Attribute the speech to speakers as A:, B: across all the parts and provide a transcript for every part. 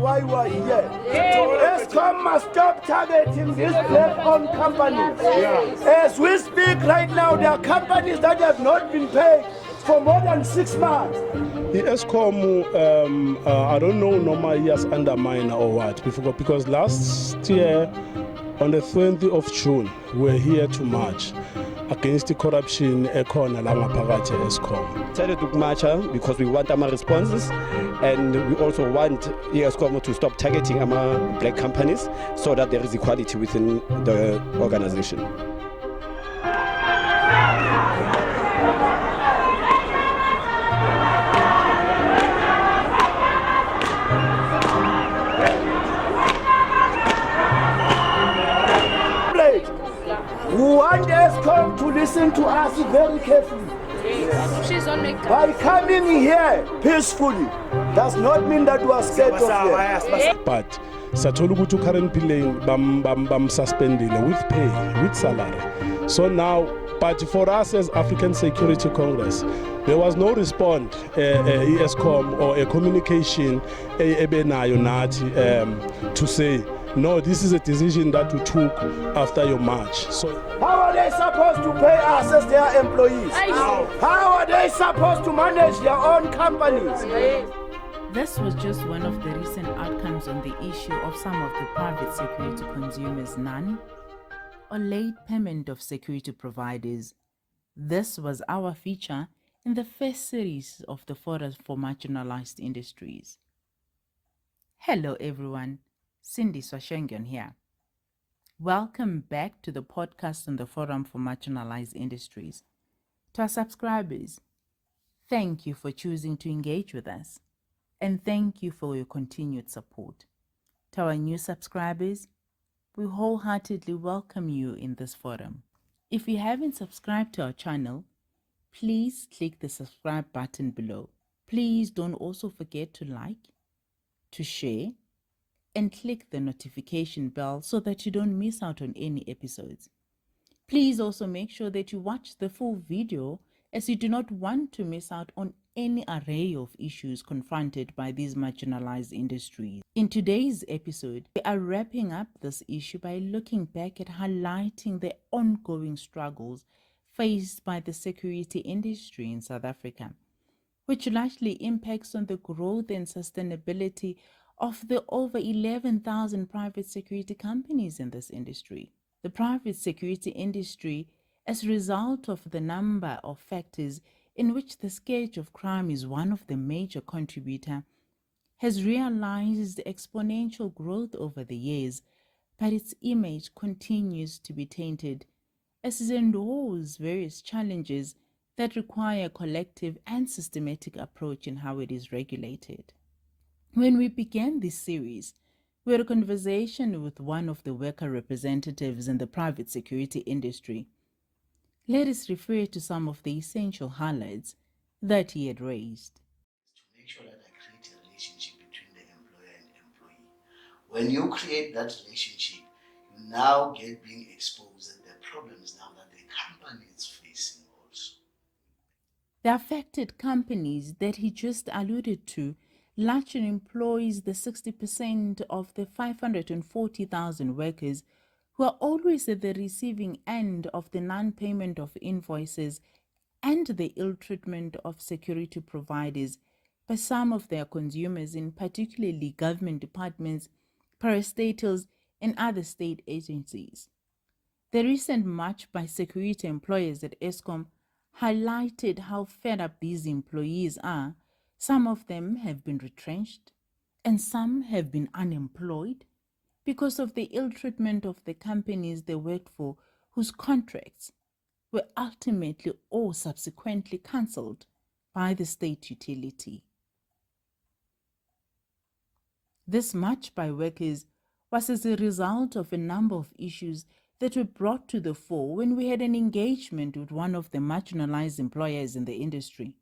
A: why we are here. Eskom must stop targeting these black-owned companies. As we speak right now, there are companies that have not been paid for more than 6 months.
B: The Eskom, I don't know, Noma years undermine or what, because last year, on the 20th of June, we're here to march against the corruption ekhona la ngaphakathi Eskom.
C: Decided to march because we want our responses, and we also want Eskom to stop targeting our black companies so that there is equality within the organization.
A: We want Eskom to listen to us very carefully. By coming here peacefully does not mean that we are scared of them.
B: But sathola ukuthi current billing bam suspendile with pay, with salary. So now, but for us as African Security Congress, there was no response, Eskom or a communication ebenayo nathi to say, no, this is a decision that we took after your march. So
A: how are they supposed to pay us as their employees? How are they supposed to manage their own companies?
D: This was just one of the recent outcomes on the issue of some of the private security consumers' non or late payment of security providers. This was our feature in the first series of the Forum for Marginalised Industries. Hello everyone, Cindy Swashengan here. Welcome back to the podcast on the Forum for Marginalised Industries. To our subscribers, thank you for choosing to engage with us, and thank you for your continued support. To our new subscribers, we wholeheartedly welcome you in this forum. If you haven't subscribed to our channel, please click the subscribe button below. Please don't also forget to like, to share, and click the notification bell so that you don't miss out on any episodes. Please also make sure that you watch the full video, as you do not want to miss out on any array of issues confronted by these marginalized industries. In today's episode, we are wrapping up this issue by looking back at highlighting the ongoing struggles faced by the security industry in South Africa, which largely impacts on the growth and sustainability of the over 11,000 private security companies in this industry. The private security industry, as a result of the number of factors in which the scourge of crime is one of the major contributors, has realized exponential growth over the years, but its image continues to be tainted as it endures various challenges that require a collective and systematic approach in how it is regulated. When we began this series, we had a conversation with one of the worker representatives in the private security industry. Let us refer to some of the essential highlights that he had raised.
E: To make sure that I create a relationship between the employer and employee. When you create that relationship, you now get being exposed to the problems now that the company is facing also.
D: The affected companies that he just alluded to largely employs the 60% of the 540,000 workers who are always at the receiving end of the non-payment of invoices and the ill treatment of security providers by some of their consumers, in particularly government departments, parastatals, and other state agencies. The recent march by security employers at Eskom highlighted how fed up these employees are. Some of them have been retrenched, and some have been unemployed because of the ill treatment of the companies they worked for, whose contracts were ultimately or subsequently cancelled by the state utility. This march by workers was as a result of a number of issues that were brought to the fore when we had an engagement with one of the marginalized employers in the industry.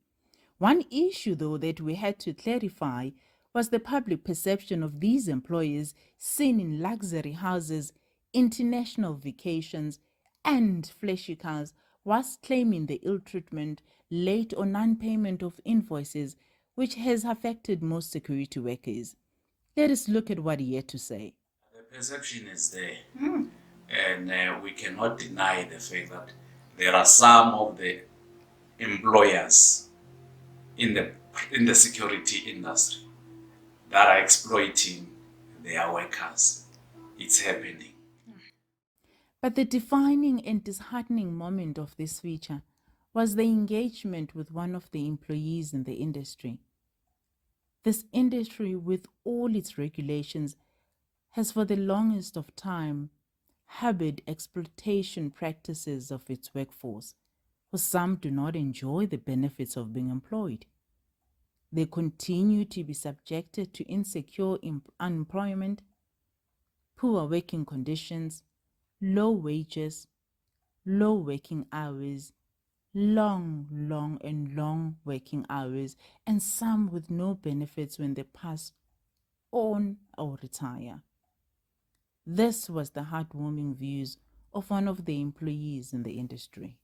D: One issue, though, that we had to clarify was the public perception of these employers seen in luxury houses, international vacations, and flashy cars, whilst claiming the ill treatment, late or non-payment of invoices, which has affected most security workers. Let us look at what he had to say.
F: The perception is there, and we cannot deny the fact that there are some of the employers in the security industry that are exploiting their workers. It's happening.
D: But the defining and disheartening moment of this feature was the engagement with one of the employees in the industry. This industry, with all its regulations, has for the longest of time harbored exploitation practices of its workforce, for some do not enjoy the benefits of being employed. They continue to be subjected to insecure unemployment, poor working conditions, low wages, low working hours, long working hours, and some with no benefits when they pass on or retire. This was the heartwarming views of one of the employees in the industry.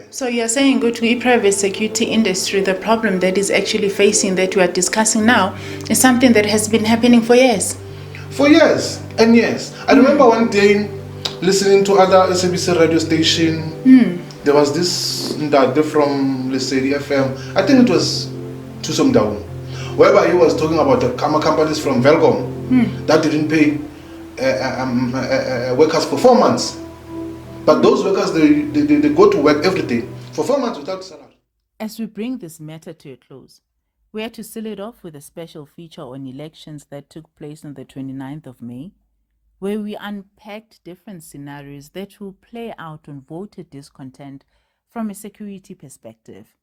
G: So you're saying go to the private security industry, the problem that is actually facing that we are discussing now is something that has been happening for years.
H: For years and years. I remember one day listening to other SABC radio station. There was this Ndade from, let's say, the FM. I think it was Tusum Down, whereby he was talking about the companies from Velcom that didn't pay workers for 4 months. But those workers, they go to work every day for 4 months without salary.
D: As we bring this matter to a close, we are to seal it off with a special feature on elections that took place on the 29th of May, where we unpacked different scenarios that will play out on voter discontent from a security perspective.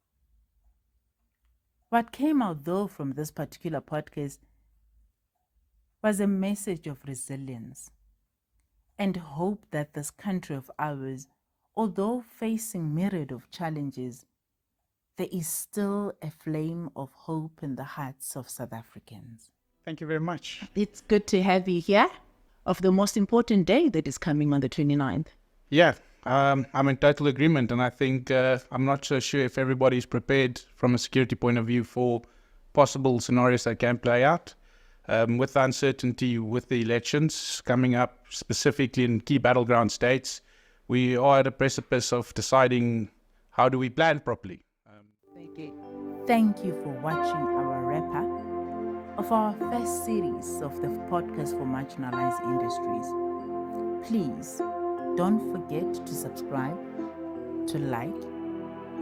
D: What came out, though, from this particular podcast was a message of resilience and hope that this country of ours, although facing myriad of challenges, there is still a flame of hope in the hearts of South Africans.
I: Thank you very much.
J: It's good to have you here of the most important day that is coming on the 29th.
I: Yeah, I'm in total agreement, and I think I'm not so sure if everybody's prepared from a security point of view for possible scenarios that can play out. With the uncertainty with the elections coming up, specifically in key battleground states, we are at a precipice of deciding how do we plan properly.
D: Thank you for watching our wrap-up of our first series of the podcast for marginalized industries. Please don't forget to subscribe, to like,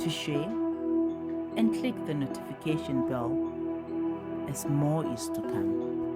D: to share, and click the notification bell as more is to come.